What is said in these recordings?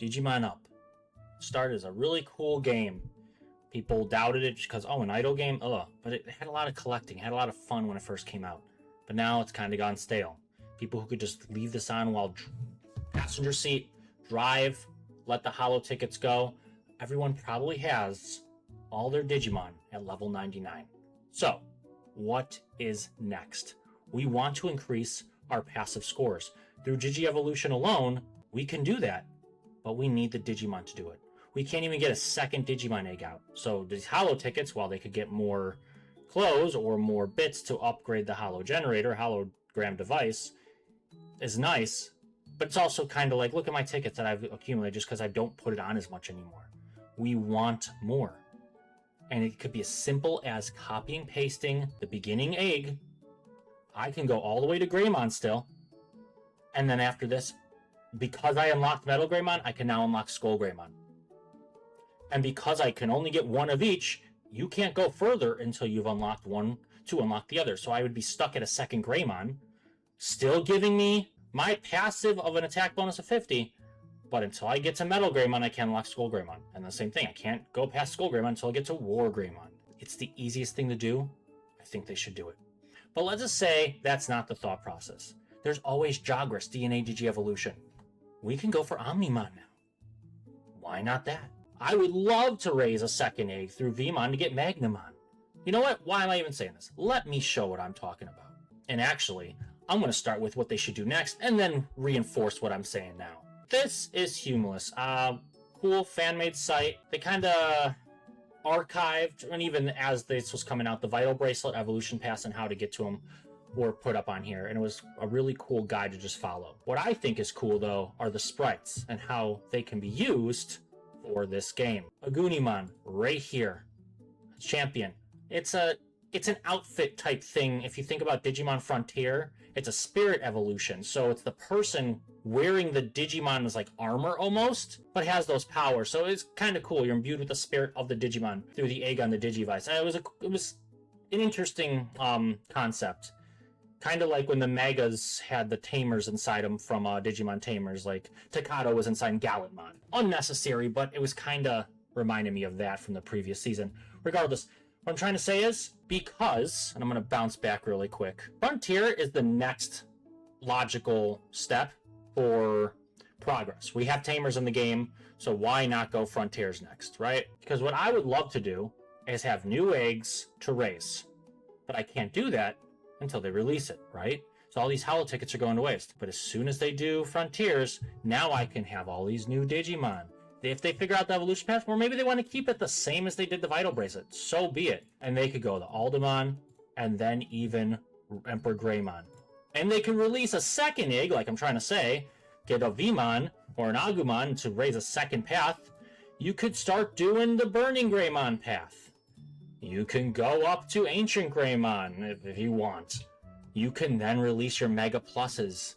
Digimon Up started as a really cool game. People doubted it because, oh, an idle game? Ugh. But it had a lot of collecting, had a lot of fun when it first came out. But now it's kind of gone stale. People who could just leave this on while passenger seat, drive, let the holo tickets go. Everyone probably has all their Digimon at level 99. So, what is next? We want to increase our passive scores. Through Digievolution alone, we can do that, but we need the Digimon to do it. We can't even get a second Digimon egg out. So these holo tickets, while they could get more clothes or more bits to upgrade the holo generator, hologram device, is nice, but it's also kind of like, look at my tickets that I've accumulated just because I don't put it on as much anymore. We want more. And it could be as simple as copying, pasting the beginning egg. I can go all the way to Greymon still. And then after this, because I unlocked Metal Greymon, I can now unlock SkullGreymon. And because I can only get one of each, you can't go further until you've unlocked one to unlock the other. So I would be stuck at a second Greymon, still giving me my passive of an attack bonus of 50, but until I get to Metal Greymon, I can't unlock SkullGreymon. And the same thing, I can't go past SkullGreymon until I get to War Greymon. It's the easiest thing to do. I think they should do it. But let's just say that's not the thought process. There's always Jogress, DNA Digievolution. We can go for Omnimon now. Why not that? I would love to raise a second egg through Vmon to get Magnamon. You know what? Why am I even saying this? Let me show what I'm talking about. And actually, I'm going to start with what they should do next and then reinforce what I'm saying now. This is Humulus. Cool fan-made site. They kind of archived, and even as this was coming out, the Vital Bracelet, Evolution Pass, and how to get to them were put up on here, and it was a really cool guide to just follow. What I think is cool, though, are the sprites and how they can be used for this game. Agunimon, right here. Champion. It's an outfit type thing. If you think about Digimon Frontier, it's a spirit evolution, so it's the person wearing the Digimon as like armor almost, but has those powers. So it's kind of cool. You're imbued with the spirit of the Digimon through the egg on the Digivice. And it was an interesting concept. Kind of like when the Megas had the Tamers inside them from Digimon Tamers, like Takato was inside Gallantmon. Unnecessary, but it was kind of reminding me of that from the previous season. Regardless, what I'm trying to say is, because, and I'm going to bounce back really quick, Frontier is the next logical step for progress. We have Tamers in the game, so why not go Frontiers next, right? Because what I would love to do is have new eggs to raise, but I can't do that until they release it, right? So all these holo tickets are going to waste. But as soon as they do Frontiers, now I can have all these new Digimon. If they figure out the evolution path, or maybe they want to keep it the same as they did the Vital Bracelet, so be it. And they could go to Aldemon, and then even Emperor Greymon. And they can release a second egg, like I'm trying to say, get a Vmon or an Agumon to raise a second path. You could start doing the Burning Greymon path. You can go up to Ancient Greymon if you want. You can then release your Mega Pluses.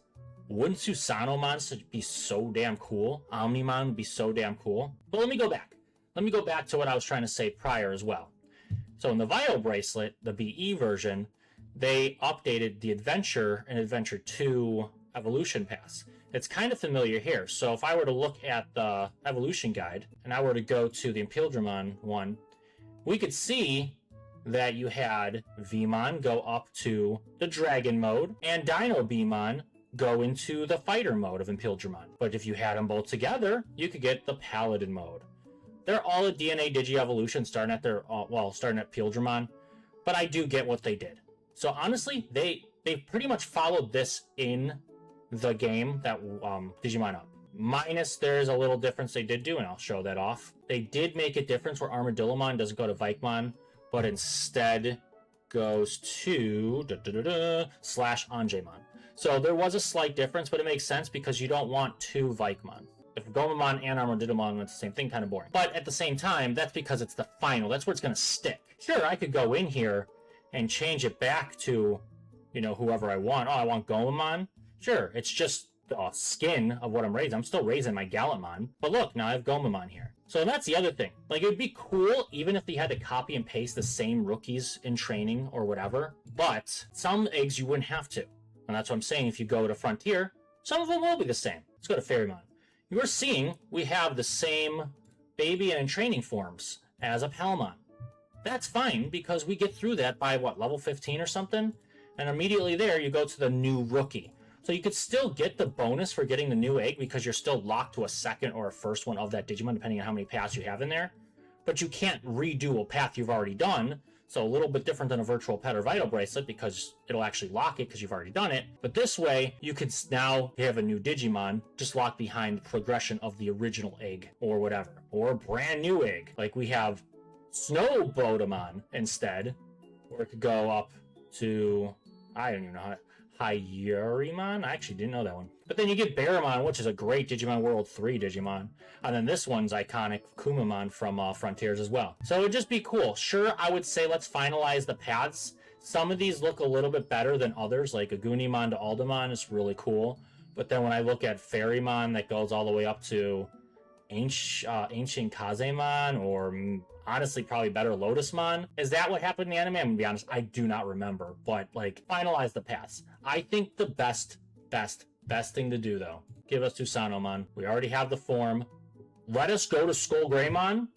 Wouldn't Susanomon be so damn cool? Omnimon would be so damn cool. But let me go back. Let me go back to what I was trying to say prior as well. So in the Vital Bracelet, the BE version, they updated the Adventure and Adventure 2 Evolution Pass. It's kind of familiar here. So if I were to look at the Evolution Guide, and I were to go to the Impildramon one, we could see that you had Vmon go up to the Dragon mode, and Dino Beamon go into the Fighter mode of Impildramon. But if you had them both together, you could get the Paladin mode. They're all a DNA Digievolution starting at starting at Impildramon, but I do get what they did. So honestly, they pretty much followed this in the game that Digimon Up. Minus there's a little difference they did do, and I'll show that off. They did make a difference where Armadillomon doesn't go to Vikemon, but instead goes to /Angemon. So there was a slight difference, but it makes sense because you don't want two Vikemon. If Gomamon and Armadillomon went the same thing, kind of boring. But at the same time, that's because it's the final. That's where it's going to stick. Sure, I could go in here and change it back to, whoever I want. Oh, I want Gomamon. Sure, it's just skin of what I'm raising. I'm still raising my Gallantmon, but look, now I have Gomamon here. So that's the other thing. Like, it would be cool even if they had to copy and paste the same rookies in training or whatever, but some eggs you wouldn't have to. And that's what I'm saying. If you go to Frontier, some of them will be the same. Let's go to Fairymon. you're seeing we have the same baby and training forms as a Palmon. That's fine, because we get through that by, what, level 15 or something? And immediately there, you go to the new rookie. So you could still get the bonus for getting the new egg, because you're still locked to a second or a first one of that Digimon, depending on how many paths you have in there. But you can't redo a path you've already done. So a little bit different than a virtual pet or vital bracelet, because it'll actually lock it because you've already done it. But this way, you could now have a new Digimon just locked behind the progression of the original egg or whatever, or a brand new egg. Like we have Snow Bodemon instead, or it could go up to, I don't even know how, Hyurimon? I actually didn't know that one. But then you get Barramon, which is a great Digimon World 3 Digimon. And then this one's iconic Kumamon from Frontiers as well. So it would just be cool. Sure, I would say let's finalize the paths. Some of these look a little bit better than others, like Agunimon to Aldemon is really cool. But then when I look at Fairymon that goes all the way up to Ancient Kazemon, or honestly probably better Lotusmon. Is that what happened in the anime? I'm gonna be honest, I do not remember. But like, finalize the paths. I think the best thing to do though, give us Susanomon. We already have the form. Let us go to SkullGreymon,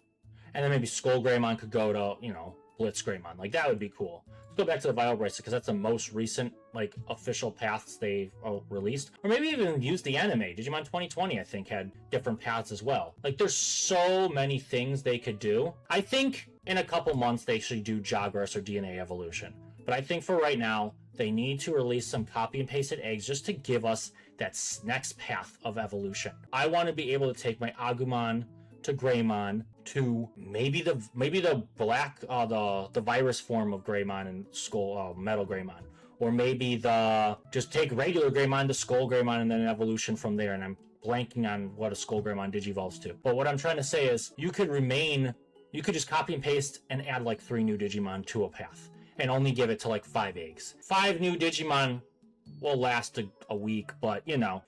and then maybe SkullGreymon could go to, you know, Blitzgreymon. Like, that would be cool. Let's go back to the Vital Bracelet, because that's the most recent, like, official paths they released. Or maybe even use the anime. Digimon 2020, I think, had different paths as well. Like, there's so many things they could do. I think in a couple months they should do Jagras or DNA evolution. But I think for right now, they need to release some copy and pasted eggs just to give us that next path of evolution. I want to be able to take my Agumon to Greymon to maybe the black the virus form of Greymon and Metal Greymon, or maybe just take regular Greymon to SkullGreymon and then an evolution from there. And I'm blanking on what a SkullGreymon digivolves to. But what I'm trying to say is you could just copy and paste and add like 3 new Digimon to a path and only give it to like 5 eggs. 5 new Digimon will last a week, but you know,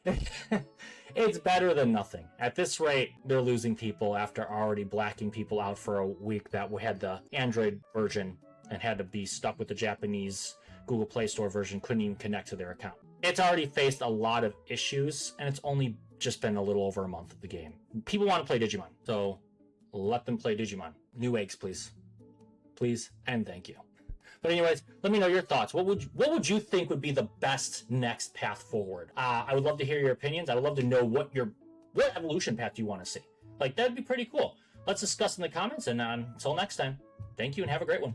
it's better than nothing. At this rate, they're losing people after already blacking people out for a week that had the Android version and had to be stuck with the Japanese Google Play Store version, couldn't even connect to their account. It's already faced a lot of issues, and it's only just been a little over a month of the game. People want to play Digimon, so let them play Digimon. New eggs, please. Please, and thank you. But anyways, let me know your thoughts. What would you think would be the best next path forward? I would love to hear your opinions. I would love to know what evolution path you want to see. Like, that'd be pretty cool. Let's discuss in the comments, and until next time, thank you and have a great one.